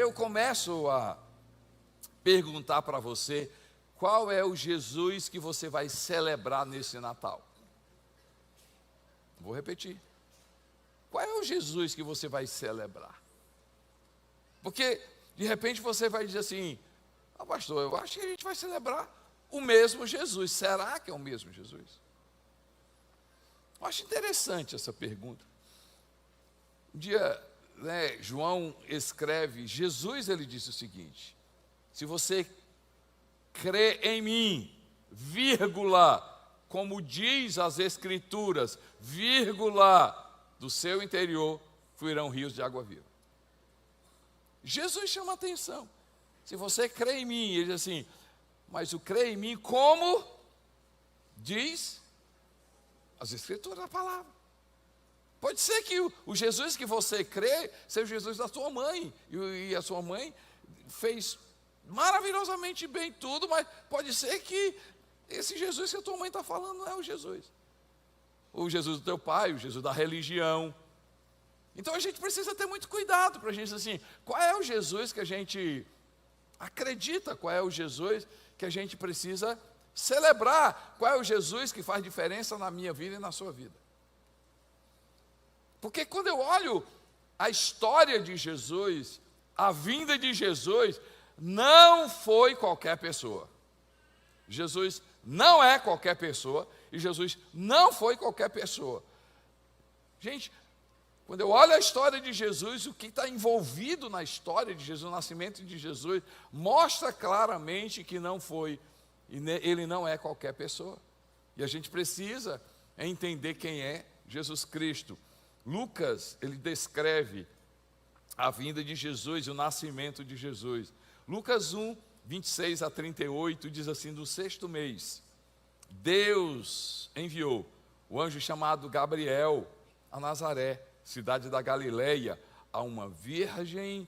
eu começo a perguntar para você, qual é o Jesus que você vai celebrar nesse Natal? Vou repetir. Qual é o Jesus que você vai celebrar? Porque, de repente, você vai dizer assim, pastor, eu acho que a gente vai celebrar o mesmo Jesus. Será que é o mesmo Jesus? Eu acho interessante essa pergunta. Um dia, João escreve, Jesus, ele disse o seguinte, se você crê em mim, vírgula, como diz as Escrituras, vírgula, do seu interior fluirão rios de água viva. Jesus chama a atenção. Se você crê em mim, ele diz assim, mas o crê em mim como diz as Escrituras, a palavra. Pode ser que o Jesus que você crê seja o Jesus da sua mãe, e a sua mãe fez maravilhosamente bem tudo, mas pode ser que esse Jesus que a tua mãe está falando não é o Jesus. O Jesus do teu pai, o Jesus da religião. Então a gente precisa ter muito cuidado para a gente dizer assim, qual é o Jesus que a gente acredita, qual é o Jesus que a gente precisa celebrar, qual é o Jesus que faz diferença na minha vida e na sua vida. Porque quando eu olho a história de Jesus, a vinda de Jesus, não foi qualquer pessoa. Jesus não é qualquer pessoa, e Jesus não foi qualquer pessoa. Gente, quando eu olho a história de Jesus, o que está envolvido na história de Jesus, o nascimento de Jesus, mostra claramente que não foi, ele não é qualquer pessoa. E a gente precisa entender quem é Jesus Cristo. Lucas, ele descreve a vinda de Jesus e o nascimento de Jesus. Lucas 1, 26 a 38, diz assim, no 6º mês, Deus enviou o anjo chamado Gabriel a Nazaré, cidade da Galileia, a uma virgem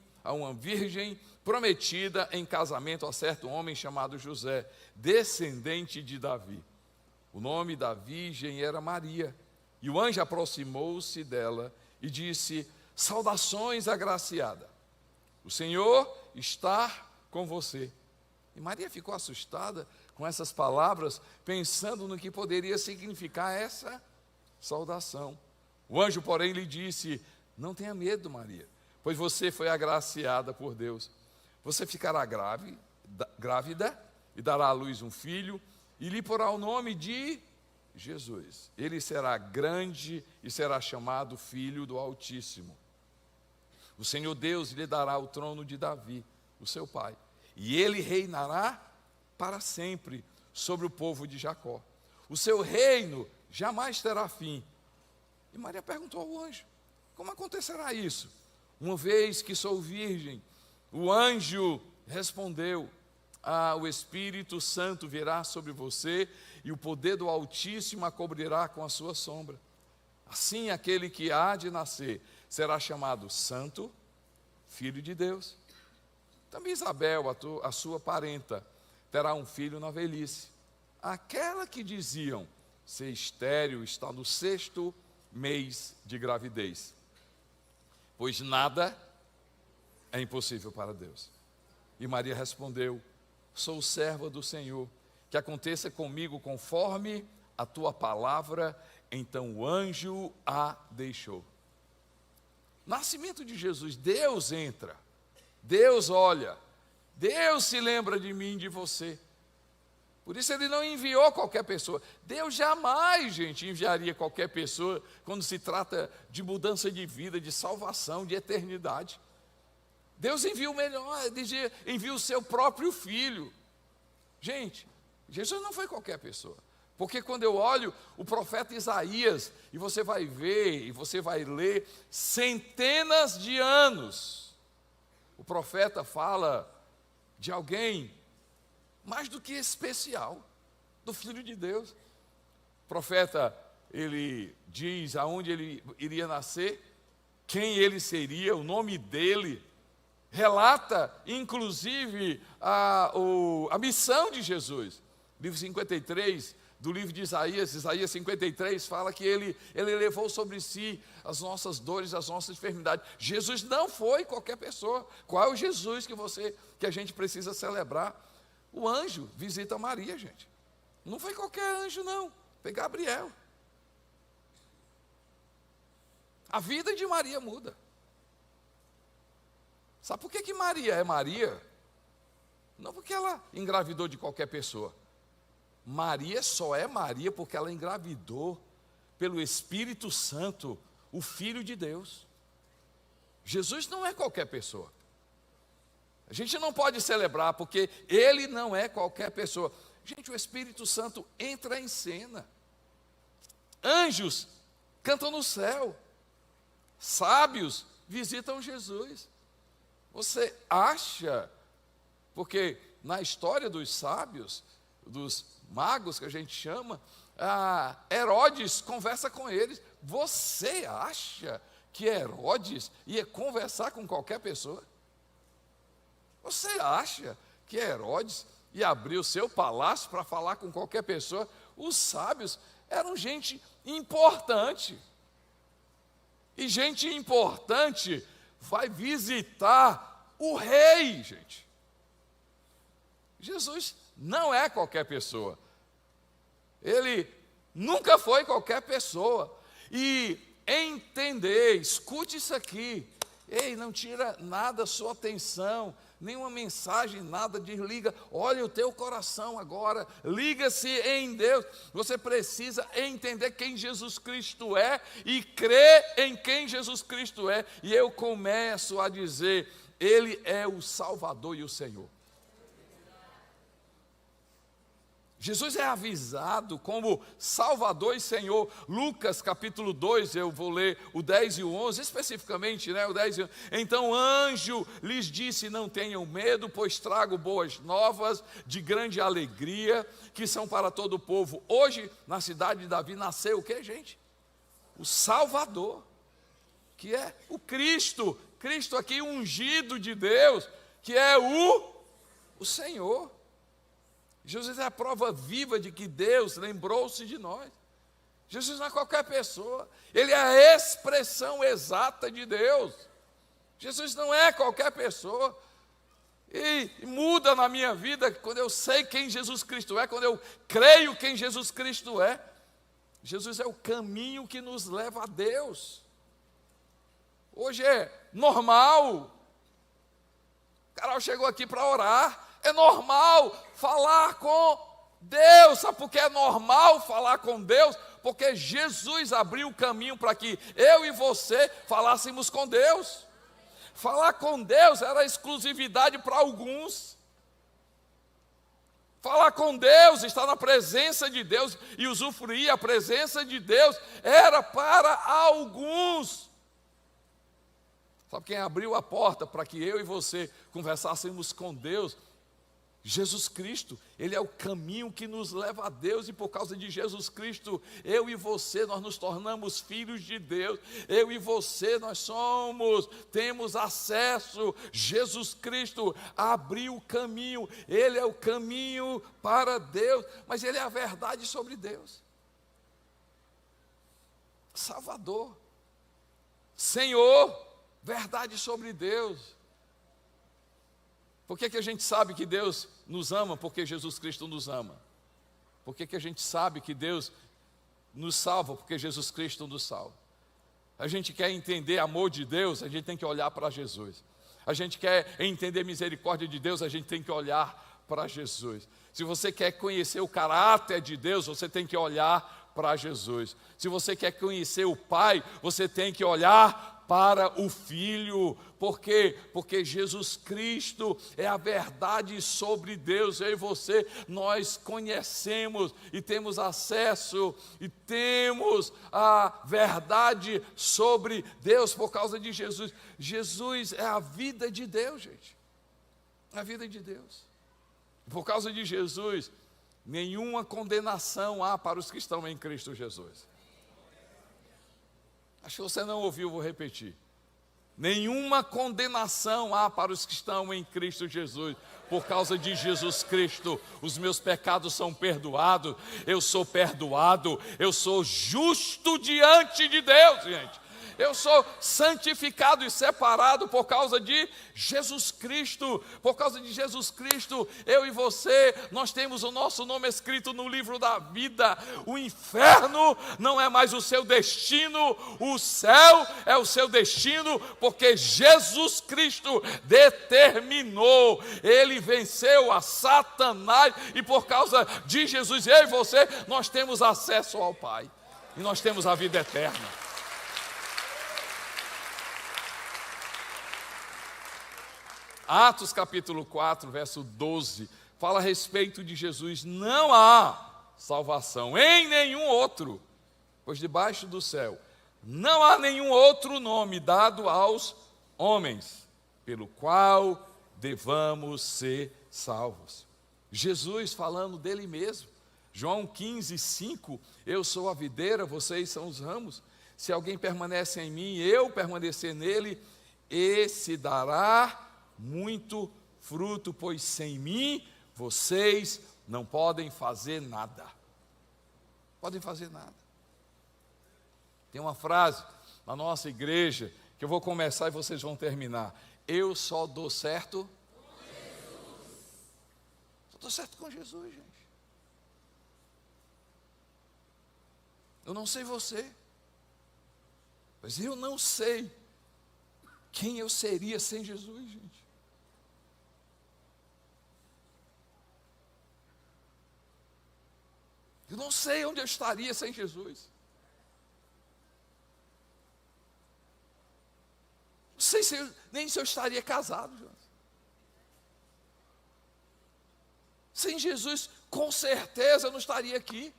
prometida em casamento a certo homem chamado José, descendente de Davi. O nome da virgem era Maria. E o anjo aproximou-se dela e disse, saudações, agraciada, o Senhor está com você. E Maria ficou assustada com essas palavras, pensando no que poderia significar essa saudação. O anjo, porém, lhe disse, não tenha medo, Maria, pois você foi agraciada por Deus. Você ficará grávida e dará à luz um filho, e lhe porá o nome de Jesus. Ele será grande e será chamado Filho do Altíssimo. O Senhor Deus lhe dará o trono de Davi, o seu pai, e ele reinará para sempre sobre o povo de Jacó. O seu reino jamais terá fim. E Maria perguntou ao anjo, como acontecerá isso? Uma vez que sou virgem, o anjo respondeu, o Espírito Santo virá sobre você e o poder do Altíssimo a cobrirá com a sua sombra. Assim, aquele que há de nascer será chamado Santo, Filho de Deus. Também Isabel, a sua parenta, terá um filho na velhice. Aquela que diziam ser estéril está no 6º mês de gravidez, pois nada é impossível para Deus. E Maria respondeu, sou serva do Senhor, que aconteça comigo conforme a tua palavra. Então o anjo a deixou. Nascimento de Jesus, Deus entra, Deus olha, Deus se lembra de mim e de você. Por isso ele não enviou qualquer pessoa. Deus jamais, gente, enviaria qualquer pessoa quando se trata de mudança de vida, de salvação, de eternidade. Deus envia o melhor, envia o seu próprio filho. Gente, Jesus não foi qualquer pessoa. Porque quando eu olho o profeta Isaías, e você vai ver, e você vai ler, centenas de anos, o profeta fala de alguém mais do que especial, do Filho de Deus. O profeta, ele diz aonde ele iria nascer, quem ele seria, o nome dele, relata inclusive a missão de Jesus. Livro 53 do livro de Isaías, Isaías 53, fala que ele levou sobre si as nossas dores, as nossas enfermidades. Jesus não foi qualquer pessoa. Qual é o Jesus que a gente precisa celebrar? O anjo visita Maria, gente. Não foi qualquer anjo, não. Foi Gabriel. A vida de Maria muda. Sabe por que Maria é Maria? Não porque ela engravidou de qualquer pessoa. Maria só é Maria porque ela engravidou pelo Espírito Santo, o Filho de Deus. Jesus não é qualquer pessoa. A gente não pode celebrar porque ele não é qualquer pessoa. Gente, o Espírito Santo entra em cena. Anjos cantam no céu. Sábios visitam Jesus. Você acha, porque na história dos sábios, dos magos que a gente chama, Herodes conversa com eles. Você acha que Herodes ia conversar com qualquer pessoa? Você acha que Herodes ia abrir o seu palácio para falar com qualquer pessoa? Os sábios eram gente importante. E gente importante vai visitar o rei, gente. Jesus não é qualquer pessoa. Ele nunca foi qualquer pessoa. E entender, escute isso aqui. Ei, não tira nada a sua atenção, nenhuma mensagem, nada, desliga. Olha o teu coração agora, liga-se em Deus. Você precisa entender quem Jesus Cristo é e crer em quem Jesus Cristo é. E eu começo a dizer, Ele é o Salvador e o Senhor. Jesus é avisado como Salvador e Senhor. Lucas capítulo 2, eu vou ler o 10 e o 11, especificamente, o 10 e 11. Então o anjo lhes disse, não tenham medo, pois trago boas novas de grande alegria, que são para todo o povo. Hoje, na cidade de Davi, nasceu o que, gente? O Salvador, que é o Cristo aqui ungido de Deus, que é o Senhor. Jesus é a prova viva de que Deus lembrou-se de nós. Jesus não é qualquer pessoa, Ele é a expressão exata de Deus. Jesus não é qualquer pessoa. E muda na minha vida quando eu sei quem Jesus Cristo é, quando eu creio quem Jesus Cristo é. Jesus é o caminho que nos leva a Deus. Hoje é normal. O Carol chegou aqui para orar. É normal falar com Deus. Sabe por que é normal falar com Deus? Porque Jesus abriu o caminho para que eu e você falássemos com Deus. Falar com Deus era exclusividade para alguns. Falar com Deus, estar na presença de Deus e usufruir a presença de Deus era para alguns. Sabe quem abriu a porta para que eu e você conversássemos com Deus? Jesus Cristo. Ele é o caminho que nos leva a Deus, e por causa de Jesus Cristo, eu e você, nós nos tornamos filhos de Deus. Eu e você, temos acesso. Jesus Cristo abriu o caminho, Ele é o caminho para Deus, mas Ele é a verdade sobre Deus. Salvador, Senhor, verdade sobre Deus. Por que a gente sabe que Deus nos ama? Porque Jesus Cristo nos ama. Por que a gente sabe que Deus nos salva? Porque Jesus Cristo nos salva. A gente quer entender amor de Deus, a gente tem que olhar para Jesus. A gente quer entender misericórdia de Deus, a gente tem que olhar para Jesus. Se você quer conhecer o caráter de Deus, você tem que olhar para Jesus. Se você quer conhecer o Pai, você tem que olhar para o Filho. Por quê? Porque Jesus Cristo é a verdade sobre Deus. Eu e você, nós conhecemos e temos acesso e temos a verdade sobre Deus por causa de Jesus. Jesus é a vida de Deus, gente. A vida de Deus. Por causa de Jesus, nenhuma condenação há para os que estão em Cristo Jesus. Acho que você não ouviu, vou repetir. nenhuma condenação há para os que estão em Cristo Jesus. Por causa de Jesus Cristo, os meus pecados são perdoados, eu sou perdoado, eu sou justo diante de Deus, gente. Eu sou santificado e separado por causa de Jesus Cristo. Por causa de Jesus Cristo, eu e você, nós temos o nosso nome escrito no livro da vida. O inferno não é mais o seu destino, o céu é o seu destino, porque Jesus Cristo determinou. Ele venceu a Satanás e por causa de Jesus, eu e você, nós temos acesso ao Pai. E nós temos a vida eterna. Atos capítulo 4, verso 12, fala a respeito de Jesus. Não há salvação em nenhum outro, pois debaixo do céu não há nenhum outro nome dado aos homens, pelo qual devamos ser salvos. Jesus falando dele mesmo. João 15, 5, eu sou a videira, vocês são os ramos. Se alguém permanece em mim, eu permanecer nele, esse dará muito fruto, pois sem mim vocês não podem fazer nada. Podem fazer nada. Tem uma frase na nossa igreja que eu vou começar e vocês vão terminar. Eu só dou certo com Jesus. Só dou certo com Jesus, gente. Eu não sei você, mas eu não sei quem eu seria sem Jesus, gente. Eu não sei onde eu estaria sem Jesus. Não sei nem se eu estaria casado, Jonas. Sem Jesus, com certeza eu não estaria aqui.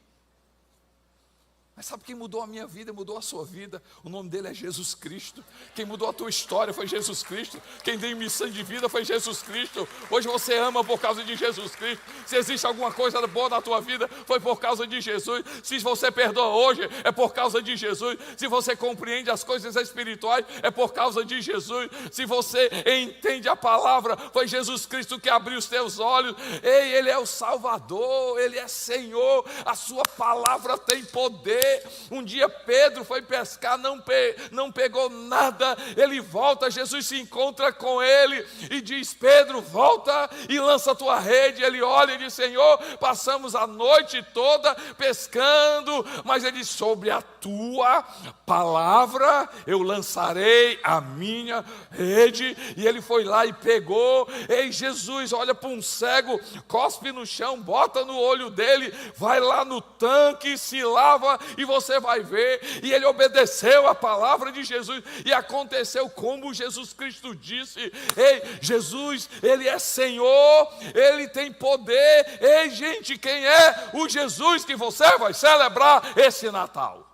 Mas sabe quem mudou a minha vida, mudou a sua vida? O nome dele é Jesus Cristo. Quem mudou a tua história foi Jesus Cristo. Quem deu missão de vida foi Jesus Cristo. Hoje você ama por causa de Jesus Cristo. Se existe alguma coisa boa na tua vida, foi por causa de Jesus. Se você perdoa hoje, é por causa de Jesus. Se você compreende as coisas espirituais, é por causa de Jesus. Se você entende a palavra, foi Jesus Cristo que abriu os teus olhos. Ei, Ele é o Salvador, Ele é Senhor. A sua palavra tem poder. Um dia Pedro foi pescar, não pegou nada. Ele volta, Jesus se encontra com ele e diz: Pedro, volta e lança a tua rede. Ele olha e diz: Senhor, passamos a noite toda pescando, mas ele diz: sobre a tua palavra eu lançarei a minha rede. E ele foi lá e pegou. Ei, Jesus olha para um cego, cospe no chão, bota no olho dele, vai lá no tanque, se lava e você vai ver. E ele obedeceu a palavra de Jesus e aconteceu como Jesus Cristo disse. Ei, Jesus, Ele é Senhor, Ele tem poder. Ei, gente, quem é o Jesus que você vai celebrar esse Natal?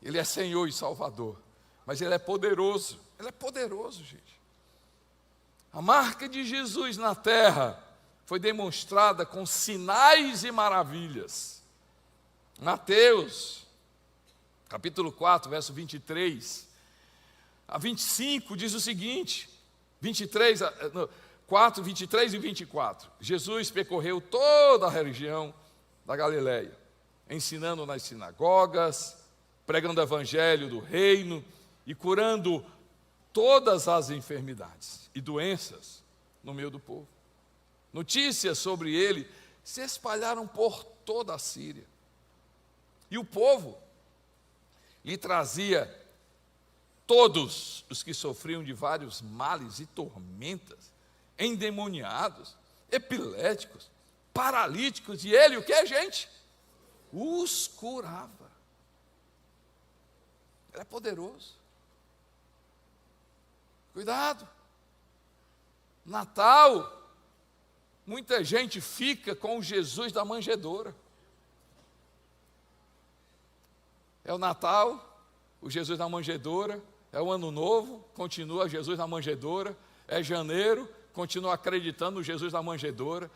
Ele é Senhor e Salvador, mas Ele é poderoso. Ele é poderoso, gente. A marca de Jesus na terra foi demonstrada com sinais e maravilhas. Mateus, capítulo 4, verso 23 a 25, diz o seguinte, 4, 23 e 24. Jesus percorreu toda a região da Galileia, ensinando nas sinagogas, pregando o evangelho do reino e curando todas as enfermidades e doenças no meio do povo. Notícias sobre ele se espalharam por toda a Síria. E o povo lhe trazia todos os que sofriam de vários males e tormentas, endemoniados, epiléticos, paralíticos, e ele, o que, gente? Os curava. Ele é poderoso. Cuidado. Natal, muita gente fica com o Jesus da manjedoura. É o Natal, o Jesus da manjedoura. É o Ano Novo, continua Jesus na manjedoura. É janeiro, continua acreditando no Jesus da manjedoura.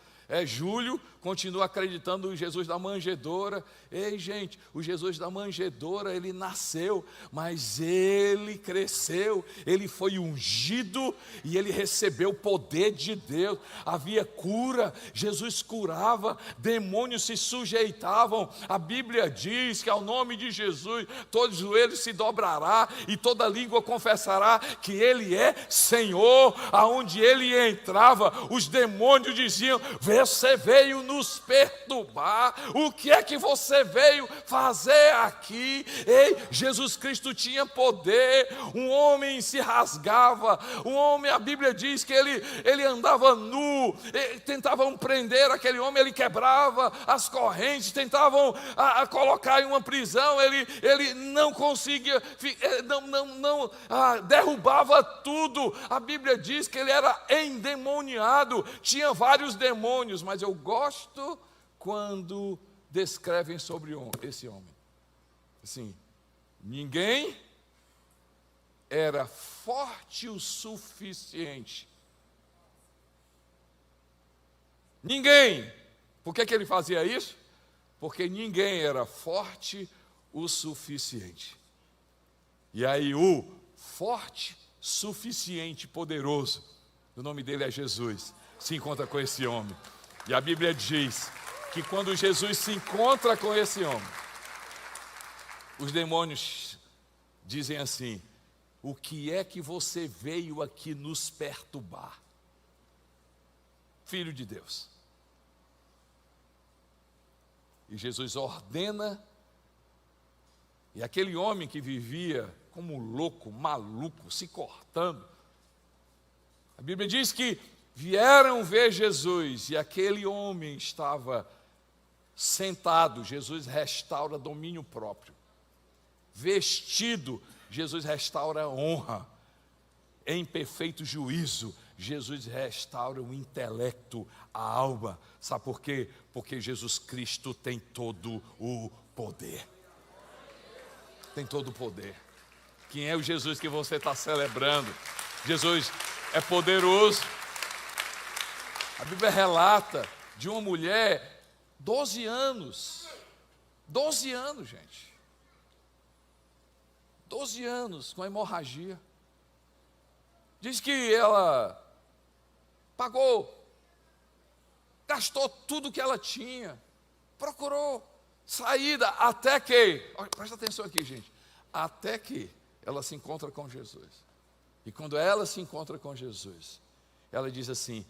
Júlio continua acreditando no Jesus da manjedoura. Ei, gente, o Jesus da manjedoura, ele nasceu, mas ele cresceu, ele foi ungido e ele recebeu o poder de Deus. Havia cura, Jesus curava, demônios se sujeitavam. A Bíblia diz que ao nome de Jesus todo joelho se dobrará e toda língua confessará que ele é Senhor. Aonde ele entrava, os demônios diziam: você veio nos perturbar, o que é que você veio fazer aqui? Ei, Jesus Cristo tinha poder. Um homem se rasgava, um homem, a Bíblia diz que ele andava nu, tentavam prender aquele homem, ele quebrava as correntes, tentavam colocar em uma prisão, ele não conseguia, derrubava tudo. A Bíblia diz que ele era endemoniado, tinha vários demônios, mas eu gosto quando descrevem sobre esse homem. Assim, ninguém era forte o suficiente. Ninguém. Por que ele fazia isso? Porque ninguém era forte o suficiente. E aí o forte, suficiente, poderoso, o nome dele é Jesus, se encontra com esse homem. E a Bíblia diz que quando Jesus se encontra com esse homem, os demônios dizem assim: o que é que você veio aqui nos perturbar? Filho de Deus. E Jesus ordena, e aquele homem que vivia como louco, maluco, se cortando, a Bíblia diz que vieram ver Jesus, e aquele homem estava sentado. Jesus restaura domínio próprio. Vestido, Jesus restaura honra. Em perfeito juízo, Jesus restaura o intelecto, a alma. Sabe por quê? Porque Jesus Cristo tem todo o poder. Tem todo o poder. Quem é o Jesus que você está celebrando? Jesus é poderoso. A Bíblia relata de uma mulher, 12 anos, gente, 12 anos com hemorragia. Diz que ela pagou, gastou tudo que ela tinha, procurou saída, até que, presta atenção aqui, gente, até que ela se encontra com Jesus. E quando ela se encontra com Jesus, ela diz assim: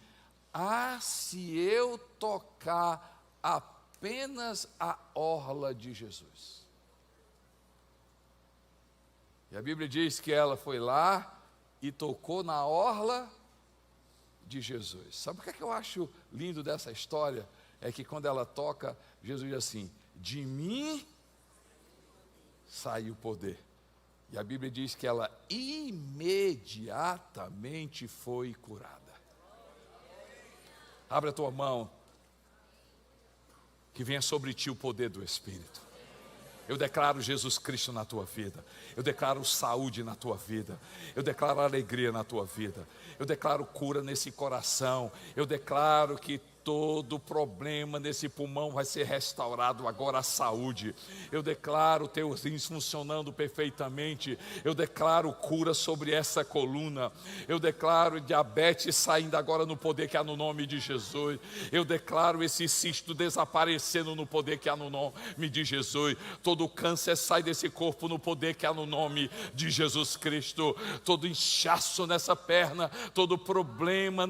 se eu tocar apenas a orla de Jesus. E a Bíblia diz que ela foi lá e tocou na orla de Jesus. Sabe o que eu acho lindo dessa história? É que quando ela toca, Jesus diz assim: de mim saiu o poder. E a Bíblia diz que ela imediatamente foi curada. Abre a tua mão, que venha sobre ti o poder do Espírito. Eu declaro Jesus Cristo na tua vida. Eu declaro saúde na tua vida. Eu declaro alegria na tua vida. Eu declaro cura nesse coração. Eu declaro que todo problema nesse pulmão vai ser restaurado agora, a saúde. Eu declaro teus rins funcionando perfeitamente. Eu declaro cura sobre essa coluna. Eu declaro diabetes saindo agora no poder que há no nome de Jesus. Eu declaro esse cisto desaparecendo no poder que há no nome de Jesus. Todo câncer sai desse corpo no poder que há no nome de Jesus Cristo. Todo inchaço nessa perna, todo problema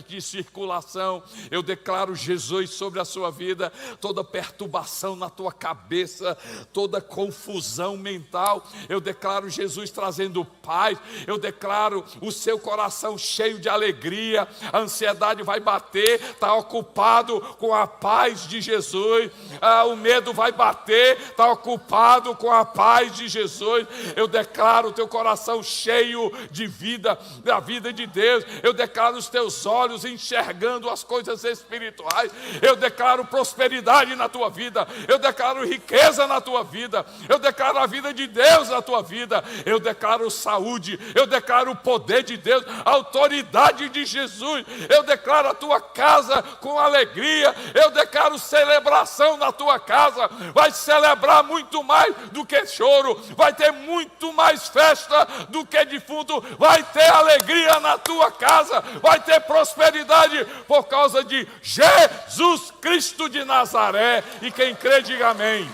de circulação, eu declaro Jesus sobre a sua vida. Toda perturbação na tua cabeça, toda confusão mental, eu declaro Jesus trazendo paz. Eu declaro o seu coração cheio de alegria. A ansiedade vai bater, está ocupado com a paz de Jesus. O medo vai bater, está ocupado com a paz de Jesus. Eu declaro o teu coração cheio de vida, da vida de Deus. Eu declaro os teus olhos enxergando as coisas espirituais. Eu declaro prosperidade na tua vida, eu declaro riqueza na tua vida, eu declaro a vida de Deus na tua vida, eu declaro saúde, eu declaro o poder de Deus, a autoridade de Jesus, eu declaro a tua casa com alegria, eu declaro celebração na tua casa. Vai celebrar muito mais do que choro, vai ter muito mais festa do que defunto, vai ter alegria na tua casa, vai ter prosperidade por causa de Jesus Cristo de Nazaré. E quem crê, diga amém.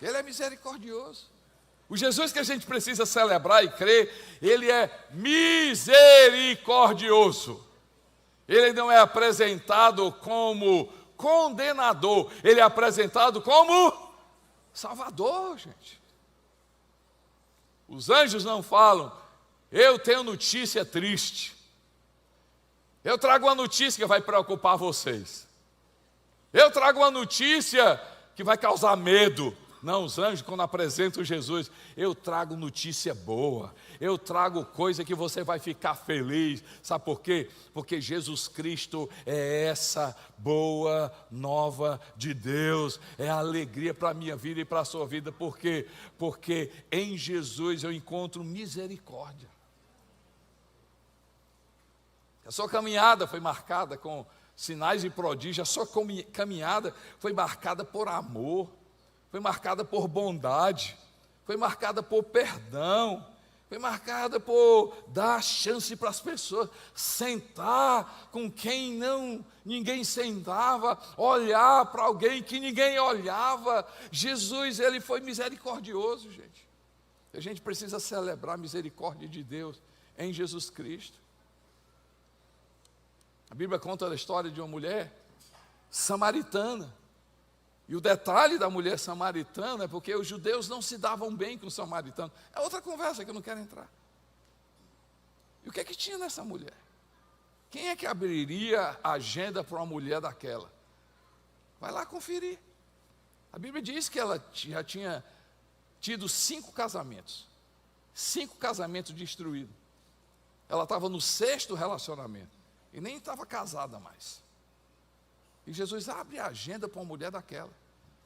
Ele é misericordioso. O Jesus que a gente precisa celebrar e crer, ele é misericordioso. Ele não é apresentado como condenador, ele é apresentado como Salvador, gente. Os anjos não falam, eu tenho notícia triste. Eu trago uma notícia que vai preocupar vocês. Eu trago uma notícia que vai causar medo. Não, os anjos, quando apresentam Jesus, eu trago notícia boa, eu trago coisa que você vai ficar feliz. Sabe por quê? Porque Jesus Cristo é essa boa nova de Deus, é a alegria para a minha vida e para a sua vida. Por quê? Porque em Jesus eu encontro misericórdia. A sua caminhada foi marcada com sinais e prodígios, a sua caminhada foi marcada por amor, foi marcada por bondade, foi marcada por perdão, foi marcada por dar chance para as pessoas, sentar com quem ninguém sentava, olhar para alguém que ninguém olhava. Jesus, ele foi misericordioso, gente. A gente precisa celebrar a misericórdia de Deus em Jesus Cristo. A Bíblia conta a história de uma mulher samaritana. E o detalhe da mulher samaritana é porque os judeus não se davam bem com os samaritanos. É outra conversa que eu não quero entrar. E o que é que tinha nessa mulher? Quem é que abriria a agenda para uma mulher daquela? Vai lá conferir. A Bíblia diz que ela já tinha tido 5 casamentos. 5 casamentos destruídos. Ela estava no 6º relacionamento. E nem estava casada mais. E Jesus abre a agenda para uma mulher daquela.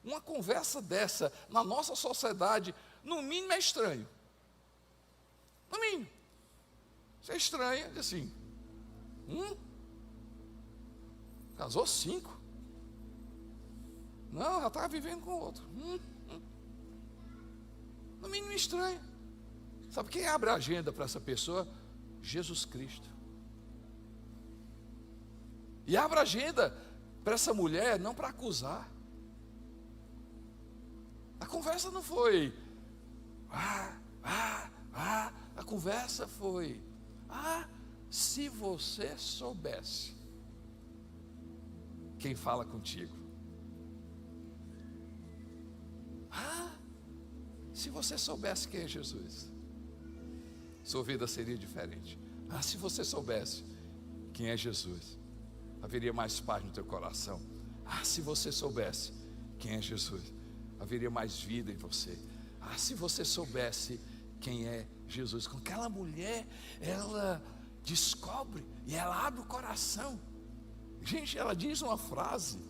Uma conversa dessa, na nossa sociedade, no mínimo é estranho. No mínimo. Você é estranho, diz assim, casou 5. Não, já estava vivendo com outro. No mínimo estranho. Sabe quem abre a agenda para essa pessoa? Jesus Cristo. E abre a agenda para essa mulher, não para acusar. A conversa não foi a conversa foi se você soubesse quem fala contigo. Se você soubesse quem é Jesus, sua vida seria diferente. Se você soubesse quem é Jesus, haveria mais paz no teu coração. Se você soubesse quem é Jesus, haveria mais vida em você. Se você soubesse quem é Jesus. Com aquela mulher, ela descobre e ela abre o coração. Gente, ela diz uma frase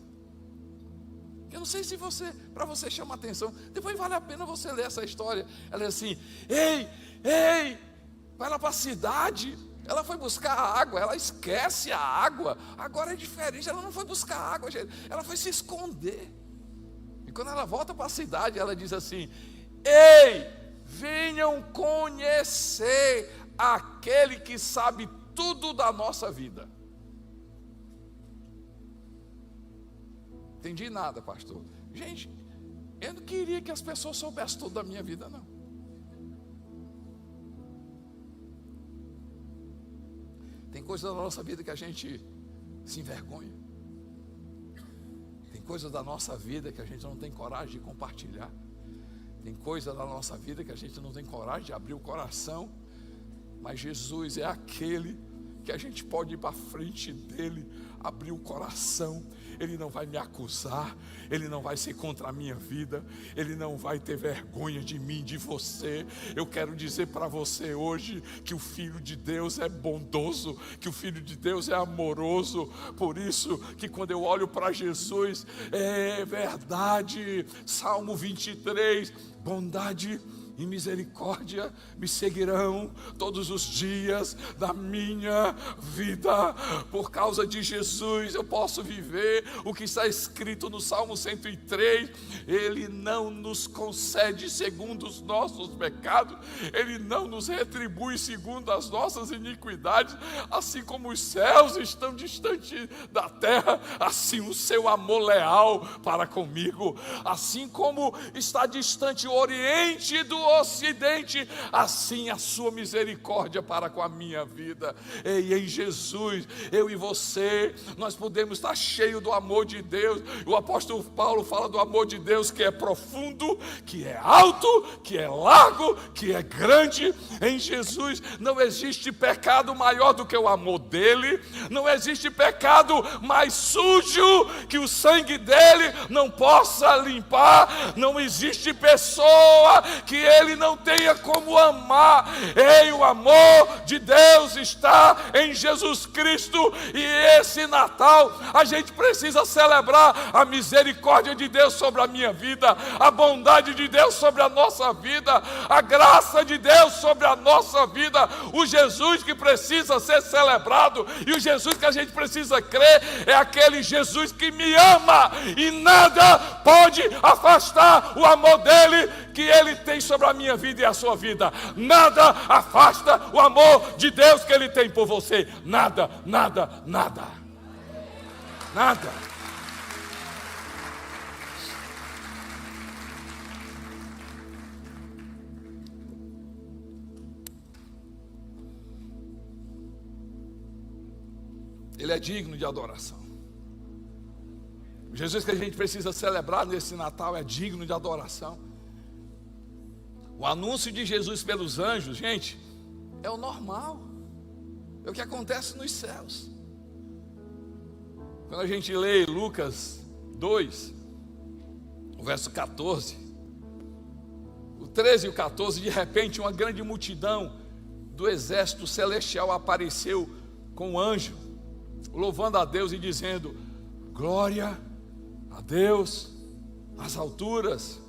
que eu não sei se para você chama atenção. Depois vale a pena você ler essa história. Ela diz assim: ei, vai lá para a cidade. Ela foi buscar a água, ela esquece a água. Agora é diferente, ela não foi buscar água, gente. Ela foi se esconder. E quando ela volta para a cidade, ela diz assim: ei, venham conhecer aquele que sabe tudo da nossa vida. Entendi nada, pastor. Gente, eu não queria que as pessoas soubessem tudo da minha vida, não. Tem coisa da nossa vida que a gente se envergonha. Tem coisa da nossa vida que a gente não tem coragem de compartilhar. Tem coisa da nossa vida que a gente não tem coragem de abrir o coração. Mas Jesus é aquele que a gente pode ir para frente dele, abrir o coração. Ele não vai me acusar, ele não vai ser contra a minha vida, ele não vai ter vergonha de mim, de você. Eu quero dizer para você hoje que o Filho de Deus é bondoso, que o Filho de Deus é amoroso. Por isso que quando eu olho para Jesus, é verdade. Salmo 23, bondade e misericórdia me seguirão todos os dias da minha vida. Por causa de Jesus eu posso viver o que está escrito no Salmo 103. Ele não nos concede segundo os nossos pecados, ele não nos retribui segundo as nossas iniquidades. Assim como os céus estão distantes da terra, assim o seu amor leal para comigo. Assim como está distante o Oriente do Ocidente, assim a sua misericórdia para com a minha vida. E em Jesus, eu e você, nós podemos estar cheios do amor de Deus. O apóstolo Paulo fala do amor de Deus, que é profundo, que é alto, que é largo, que é grande. Em Jesus não existe pecado maior do que o amor dele, não existe pecado mais sujo que o sangue dele não possa limpar, não existe pessoa que ele não tenha como amar. Ei, o amor de Deus está em Jesus Cristo. E esse Natal a gente precisa celebrar a misericórdia de Deus sobre a minha vida, a bondade de Deus sobre a nossa vida, a graça de Deus sobre a nossa vida. O Jesus que precisa ser celebrado e o Jesus que a gente precisa crer é aquele Jesus que me ama, e nada pode afastar o amor dele que ele tem sobre a minha vida e a sua vida. Nada afasta o amor de Deus que ele tem por você. Nada, nada, nada. Nada. Ele é digno de adoração. O Jesus que a gente precisa celebrar nesse Natal é digno de adoração. O anúncio de Jesus pelos anjos, gente, é o normal, é o que acontece nos céus. Quando a gente lê Lucas 2, o verso 14, o 13 e o 14, de repente uma grande multidão do exército celestial apareceu com um anjo, louvando a Deus e dizendo: glória a Deus nas alturas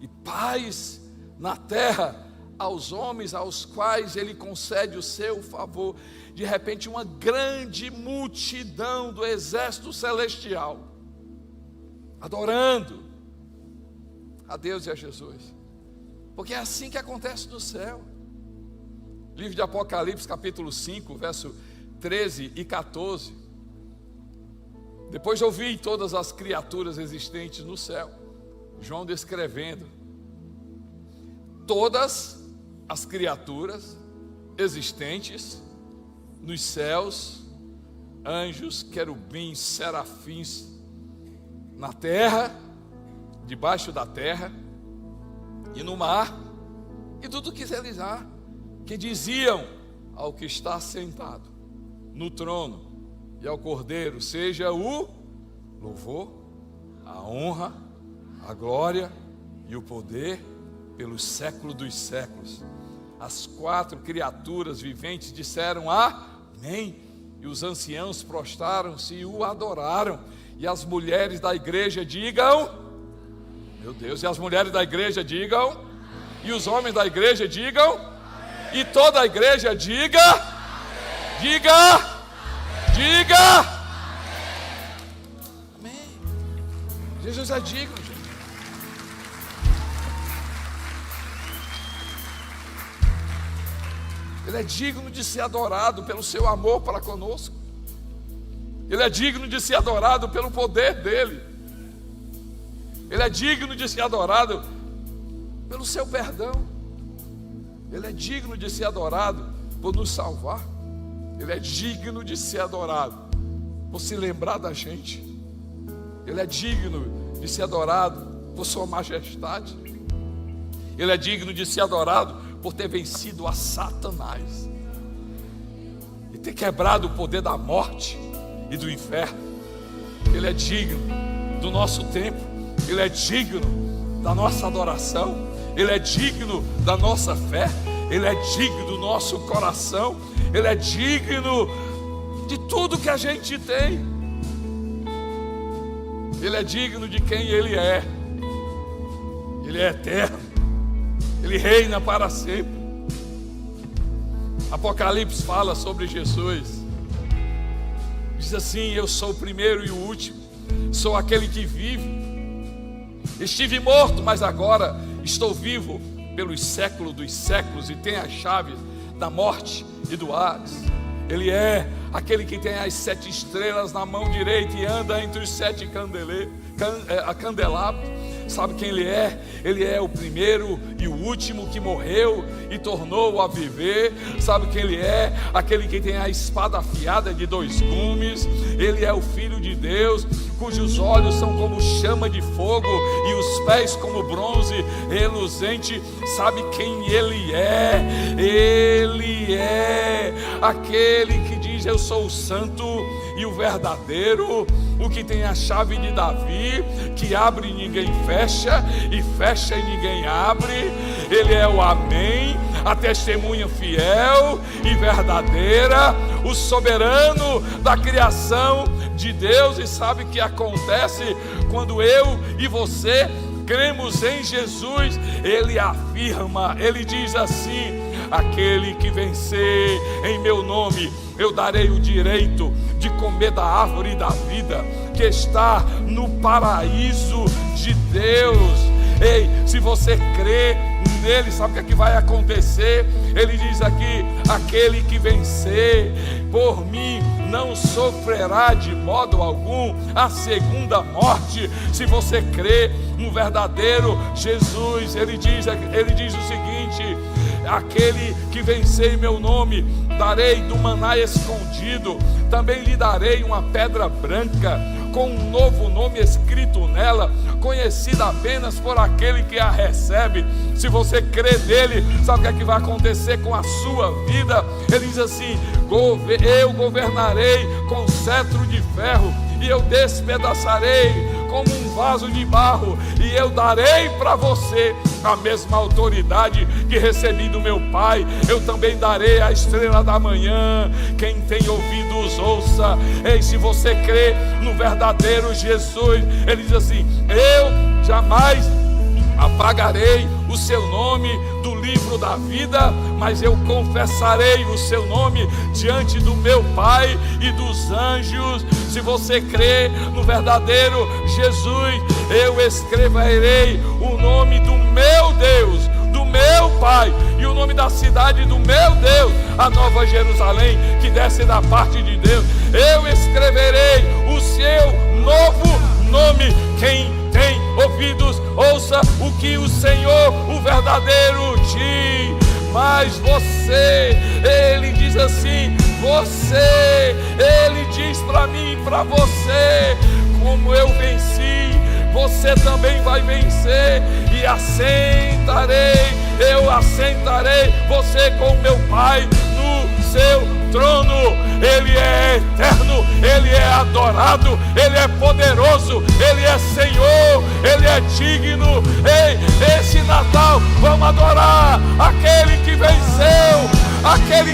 e paz na terra aos homens aos quais ele concede o seu favor. De repente uma grande multidão do exército celestial adorando a Deus e a Jesus, porque é assim que acontece no céu. Livro de Apocalipse capítulo 5, verso 13 e 14. Depois eu vi todas as criaturas existentes no céu, João descrevendo todas as criaturas existentes nos céus, anjos, querubins, serafins, na terra, debaixo da terra e no mar, e tudo que eles há, que diziam ao que está sentado no trono e ao Cordeiro: seja o louvor, a honra, a glória e o poder pelos séculos dos séculos. As quatro criaturas viventes disseram amém, e os anciãos prostraram-se e o adoraram. E as mulheres da igreja digam, meu Deus, e as mulheres da igreja digam, e os homens da igreja digam, e toda a igreja diga, diga, diga, amém. Jesus é digno, gente. Ele é digno de ser adorado pelo seu amor para conosco. Ele é digno de ser adorado pelo poder dele. Ele é digno de ser adorado pelo seu perdão. Ele é digno de ser adorado por nos salvar. Ele é digno de ser adorado por se lembrar da gente. Ele é digno de ser adorado por sua majestade. Ele é digno de ser adorado por ter vencido a Satanás. E e ter quebrado o poder da morte e do inferno. Ele é digno do nosso tempo, Ele é digno da nossa adoração, Ele é digno da nossa fé, Ele é digno do nosso coração, Ele é digno de tudo que a gente tem. Ele é digno de quem Ele é. Ele é eterno, Ele reina para sempre. Apocalipse fala sobre Jesus, diz assim: eu sou o primeiro e o último, sou aquele que vive. Estive morto, mas agora estou vivo pelos séculos dos séculos e tenho as chaves da morte e do Hades. Ele é aquele que tem as 7 estrelas na mão direita e anda entre os 7 candelabros. Sabe quem Ele é? Ele é o primeiro e o último que morreu e tornou a viver. Sabe quem Ele é? Aquele que tem a espada afiada de 2 gumes. Ele é o Filho de Deus, cujos olhos são como chama de fogo e os pés como bronze reluzente. Sabe quem Ele é? Ele é aquele que diz: eu sou o santo e o verdadeiro, o que tem a chave de Davi, que abre e ninguém fecha, e fecha e ninguém abre. Ele é o Amém, a testemunha fiel e verdadeira, o soberano da criação de Deus. E sabe o que acontece quando eu e você cremos em Jesus? Ele afirma, Ele diz assim: aquele que vencer em meu nome, eu darei o direito de comer da árvore da vida, que está no paraíso de Deus. Ei, se você crê nele, sabe o que vai acontecer? Ele diz aqui: aquele que vencer por mim não sofrerá de modo algum a segunda morte. Se você crê no verdadeiro Jesus, ele diz o seguinte: aquele que vencer em meu nome, darei do maná escondido, também lhe darei uma pedra branca, com um novo nome escrito nela, conhecida apenas por aquele que a recebe. Se você crê nele, sabe o que vai acontecer com a sua vida? Ele diz assim: eu governarei com cetro de ferro, e eu despedaçarei como um vaso de barro, e eu darei para você a mesma autoridade que recebi do meu Pai. Eu também darei a estrela da manhã. Quem tem ouvidos ouça. Ei, se você crê no verdadeiro Jesus, ele diz assim: eu jamais apagarei o seu nome do livro da vida, mas eu confessarei o seu nome diante do meu Pai e dos anjos. Se você crê no verdadeiro Jesus, eu escreverei o nome do meu Deus, do meu Pai, e o nome da cidade do meu Deus, a Nova Jerusalém, que desce da parte de Deus. Eu escreverei o seu novo nome. Quem tem ouvidos, ouça o que o Senhor, o verdadeiro, diz. Mas você, ele diz assim: ele diz para mim e para você: como eu venci, você também vai vencer, e eu assentarei você com meu Pai no seu trono. Ele é eterno, Ele é adorado, Ele é poderoso, Ele é Senhor, Ele é digno. Ei, esse Natal vamos adorar aquele que venceu, aquele